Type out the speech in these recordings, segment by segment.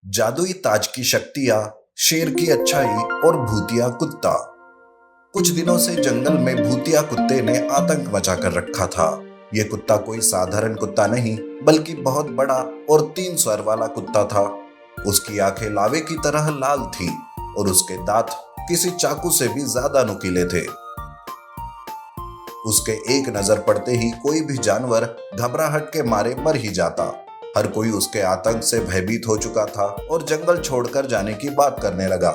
जादुई ताज की शक्तियां, शेर की अच्छाई और भूतिया कुत्ता। कुछ दिनों से जंगल में भूतिया कुत्ते ने आतंक मचा कर रखा था। यह कुत्ता कोई साधारण कुत्ता नहीं, बल्कि बहुत बड़ा और 3 सर वाला कुत्ता था। उसकी आंखें लावे की तरह लाल थी और उसके दांत किसी चाकू से भी ज्यादा नुकीले थे। उसके एक नजर पड़ते ही कोई भी जानवर घबराहट के मारे मर ही जाता। हर कोई उसके आतंक से भयभीत हो चुका था और जंगल छोड़कर जाने की बात करने लगा।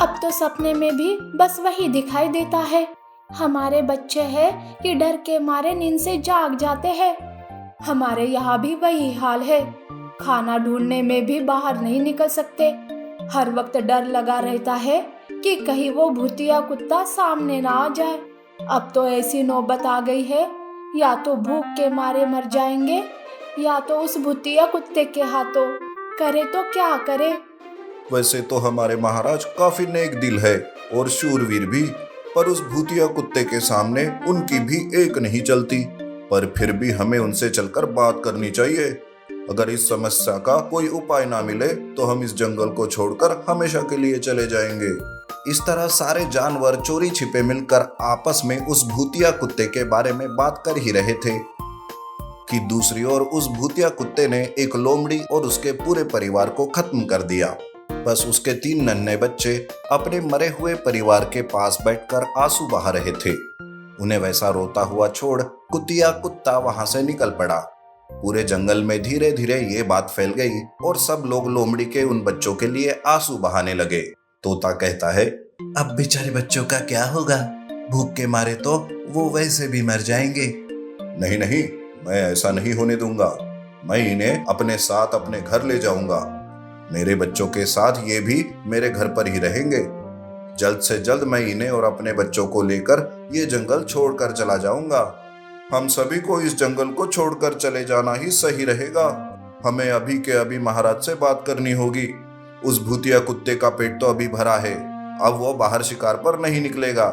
अब तो सपने में भी बस वही दिखाई देता है। हमारे बच्चे हैं कि डर के मारे नींद से जाग जाते हैं। हमारे यहाँ भी वही हाल है। खाना ढूंढने में भी बाहर नहीं निकल सकते। हर वक्त डर लगा रहता है कि कहीं वो भूतिया कुत्ता सामने ना आ जाए। अब तो ऐसी नौबत आ गई है, या तो भूख के मारे मर जाएंगे या तो उस भूतिया कुत्ते के हाथों। करे तो क्या करे। वैसे तो हमारे महाराज काफी नेक दिल है और शूरवीर भी, पर उस भूतिया कुत्ते के सामने उनकी भी एक नहीं चलती। पर फिर भी हमें उनसे चलकर बात करनी चाहिए। अगर इस समस्या का कोई उपाय ना मिले तो हम इस जंगल को छोड़कर हमेशा के लिए चले जाएंगे। इस तरह सारे जानवर चोरी छिपे मिलकर आपस में उस भूतिया कुत्ते के बारे में बात कर ही रहे थे कि दूसरी ओर उस भूतिया कुत्ते ने एक लोमड़ी और उसके पूरे परिवार को खत्म कर दिया। बस उसके 3 नन्हे बच्चे अपने मरे हुए परिवार के पास बैठकर आंसू बहा रहे थे। उन्हें वैसा रोता हुआ छोड़ कुतिया कुत्ता वहां से निकल पड़ा। पूरे जंगल में धीरे धीरे ये बात फैल गई और सब लोग लोमड़ी के उन बच्चों के लिए आंसू बहाने लगे। तोता कहता है, अब बेचारे बच्चों का क्या होगा? भूख के मारे तो वो वैसे भी मर जाएंगे। नहीं नहीं, मैं ऐसा नहीं होने दूंगा। मैं इन्हें अपने साथ अपने घर ले जाऊंगा। मेरे बच्चों के साथ ये भी मेरे घर पर ही रहेंगे। जल्द से जल्द मैं इन्हें और अपने बच्चों को लेकर ये जंगल छोड़कर चला जाऊंगा। हम सभी को इस जंगल को छोड़कर चले जाना ही सही रहेगा। हमें अभी के अभी महाराज से बात करनी होगी। उस भूतिया कुत्ते का पेट तो अभी भरा है, अब वो बाहर शिकार पर नहीं निकलेगा।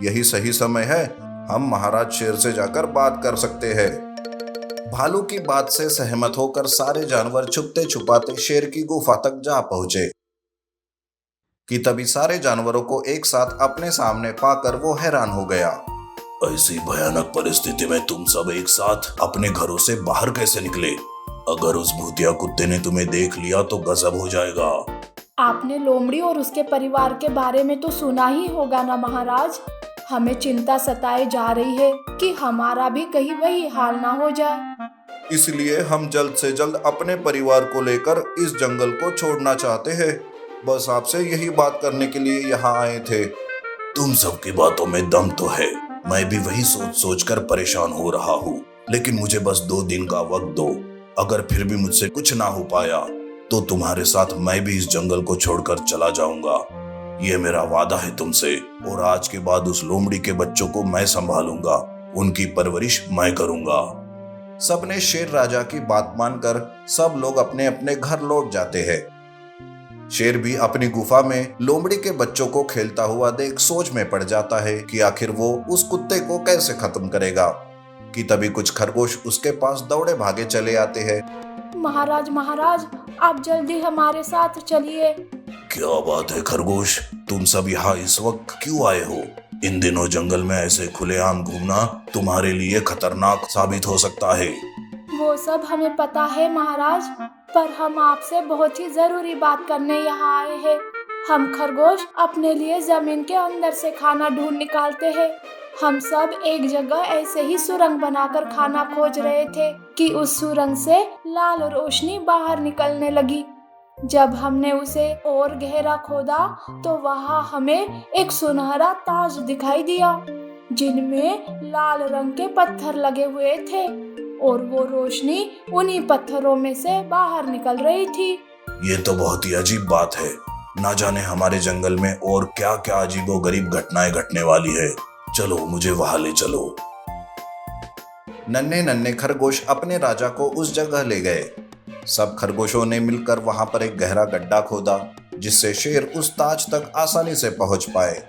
यही सही समय है, हम महाराज शेर से जाकर बात कर सकते हैं। भालू की बात से सहमत होकर सारे जानवर छुपते छुपाते शेर की गुफा तक जा पहुंचे कि तभी सारे जानवरों को एक साथ अपने सामने पाकर वो हैरान हो गया। ऐसी भयानक परिस्थिति में तुम सब एक साथ अपने घरों से बाहर कैसे निकले? अगर उस भूतिया कुत्ते ने तुम्हें देख लिया तो गजब हो जाएगा। आपने लोमड़ी और उसके परिवार के बारे में तो सुना ही होगा ना महाराज। हमें चिंता सताए जा रही है कि हमारा भी कहीं वही हाल ना हो जाए। इसलिए हम जल्द से जल्द अपने परिवार को लेकर इस जंगल को छोड़ना चाहते हैं। बस आपसे यही बात करने के लिए यहाँ आए थे। तुम सबकी बातों में दम तो है, मैं भी वही सोच सोच कर परेशान हो रहा हूँ। लेकिन मुझे बस 2 दिन का वक्त दो। अगर फिर भी मुझसे कुछ ना हो पाया तो तुम्हारे साथ मैं भी इस जंगल को छोड़कर चला जाऊंगा। ये मेरा वादा है तुमसे। और आज के बाद उस लोमड़ी के बच्चों को मैं संभालूंगा, उनकी परवरिश मैं करूंगा। सबने शेर राजा की बात मानकर सब लोग अपने अपने घर लौट जाते हैं। शेर भी अपनी गुफा में लोमड़ी के बच्चों को खेलता हुआ देख सोच में पड़ जाता है कि आखिर वो उस कुत्ते को कैसे खत्म करेगा। कि तभी कुछ खरगोश उसके पास दौड़े भागे चले आते हैं। महाराज महाराज, आप जल्दी हमारे साथ चलिए। क्या बात है खरगोश, तुम सब यहाँ इस वक्त क्यों आए हो? इन दिनों जंगल में ऐसे खुलेआम घूमना तुम्हारे लिए खतरनाक साबित हो सकता है। वो सब हमें पता है महाराज, पर हम आपसे बहुत ही जरूरी बात करने यहाँ आए हैं। हम खरगोश अपने लिए जमीन के अंदर से खाना ढूंढ निकालते हैं। हम सब एक जगह ऐसे ही सुरंग बनाकर खाना खोज रहे थे कि उस सुरंग से लाल रोशनी बाहर निकलने लगी। जब हमने उसे और गहरा खोदा तो वहाँ हमें एक सुनहरा ताज दिखाई दिया, जिनमें लाल रंग के पत्थर लगे हुए थे और वो रोशनी उन्हीं पत्थरों में से बाहर निकल रही थी। ये तो बहुत ही अजीब बात है। ना जाने हमारे जंगल में और क्या क्या अजीबोगरीब घटनाएं घटने वाली है। चलो मुझे वहां ले चलो। नन्हे नन्हे खरगोश अपने राजा को उस जगह ले गए। सब खरगोशों ने मिलकर वहां पर एक गहरा गड्ढा खोदा, जिससे शेर उस ताज तक आसानी से पहुंच पाए।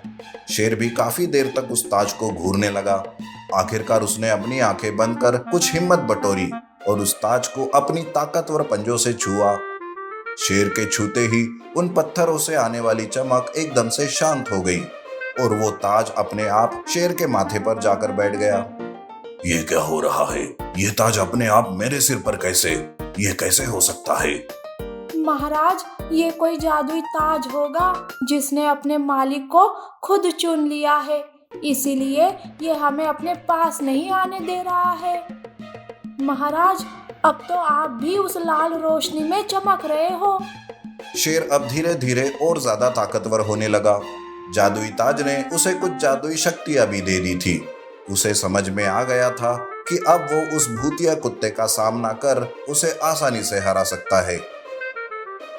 शेर भी काफी देर तक उस ताज को घूरने लगा। आखिरकार उसने अपनी आंखें बंद कर कुछ हिम्मत बटोरी और उस ताज को अपनी ताकतवर पंजों से छुआ। शेर के छूते ही उन पत्थरों से आने वाली चमक एकदम से शांत हो गई और वो ताज अपने आप शेर के माथे पर जाकर बैठ गया। ये क्या हो रहा है? ये ताज अपने आप मेरे सिर पर कैसे? ये कैसे हो सकता है? महाराज, ये कोई जादुई ताज होगा जिसने अपने मालिक को खुद चुन लिया है, इसीलिए ये हमें अपने पास नहीं आने दे रहा है। महाराज, अब तो आप भी उस लाल रोशनी में चमक रहे हो। शेर अब धीरे धीरे और ज्यादा ताकतवर होने लगा। जादुई ताज ने उसे कुछ जादुई शक्तियां भी दे दी थी। उसे समझ में आ गया था कि अब वो उस भूतिया कुत्ते का सामना कर उसे आसानी से हरा सकता है।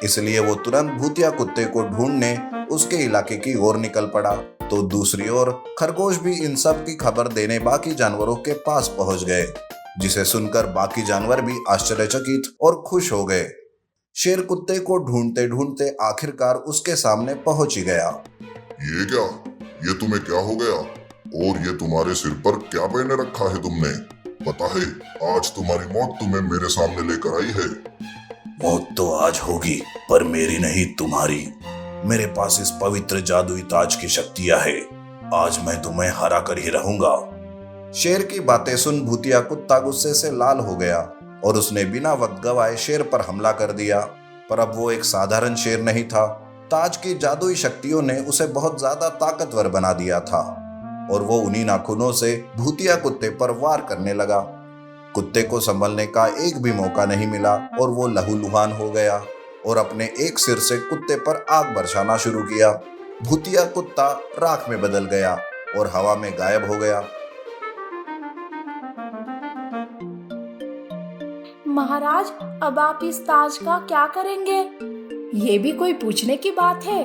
इसलिए वो तुरंत भूतिया कुत्ते को ढूंढने उसके इलाके की ओर निकल पड़ा। तो दूसरी ओर खरगोश भी इन सब की खबर देने बाकी जानवरों के पास पहुंच गए, जिसे सुनकर बाकी जानवर भी आश्चर्यचकित और खुश हो गए। शेर कुत्ते को ढूंढते ढूंढते आखिरकार उसके सामने पहुंच ही गया। ये क्या? ये तुम्हें क्या हो गया? और ये तुम्हारे सिर पर क्या पहने रखा है तुमने? पता है, आज तुम्हारी मौत तुम्हें मेरे सामने लेकर आई है। मौत तो आज होगी, पर मेरी नहीं, तुम्हारी। मेरे पास इस पवित्र जादुई ताज की शक्तियां है। आज मैं तुम्हें हरा कर ही रहूंगा। शेर की बातें सुन भूतिया कुत्ता गुस्से से लाल हो गया और उसने बिना वक्त गवाए शेर पर हमला कर दिया। पर अब वो एक साधारण शेर नहीं था। ताज की जादुई शक्तियों ने उसे बहुत ज्यादा ताकतवर बना दिया था और वो उन्हीं नाखूनों से भूतिया कुत्ते पर वार करने लगा। कुत्ते को संभलने का एक भी मौका नहीं मिला और वो लहूलुहान हो गया और अपने एक सिर से कुत्ते पर आग बरसाना शुरू किया। भूतिया कुत्ता राख में बदल गया और हवा में गायब हो गया। महाराज, अब आप इस ताज का क्या करेंगे? ये भी कोई पूछने की बात है?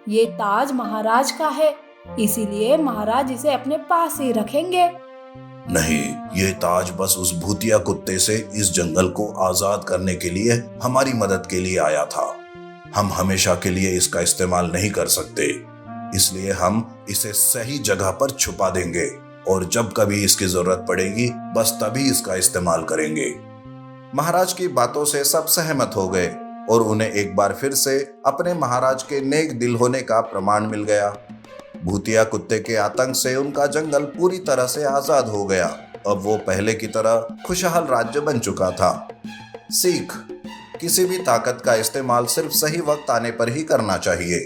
ये ताज महाराज का है, इसीलिए महाराज इसे अपने पास ही रखेंगे। नहीं, ये ताज बस उस भूतिया कुत्ते से इस जंगल को आजाद करने के लिए हमारी मदद के लिए आया था। हम हमेशा के लिए इसका इस्तेमाल नहीं कर सकते, इसलिए हम इसे सही जगह पर छुपा देंगे और जब कभी इसकी जरूरत पड़ेगी बस तभी इसका इस्तेमाल करेंगे। महाराज की बातों से सब सहमत हो गए और उन्हें एक बार फिर से अपने महाराज के नेक दिल होने का प्रमाण मिल गया। भूतिया कुत्ते के आतंक से उनका जंगल पूरी तरह से आजाद हो गया। अब वो पहले की तरह खुशहाल राज्य बन चुका था। सीख: किसी भी ताकत का इस्तेमाल सिर्फ सही वक्त आने पर ही करना चाहिए।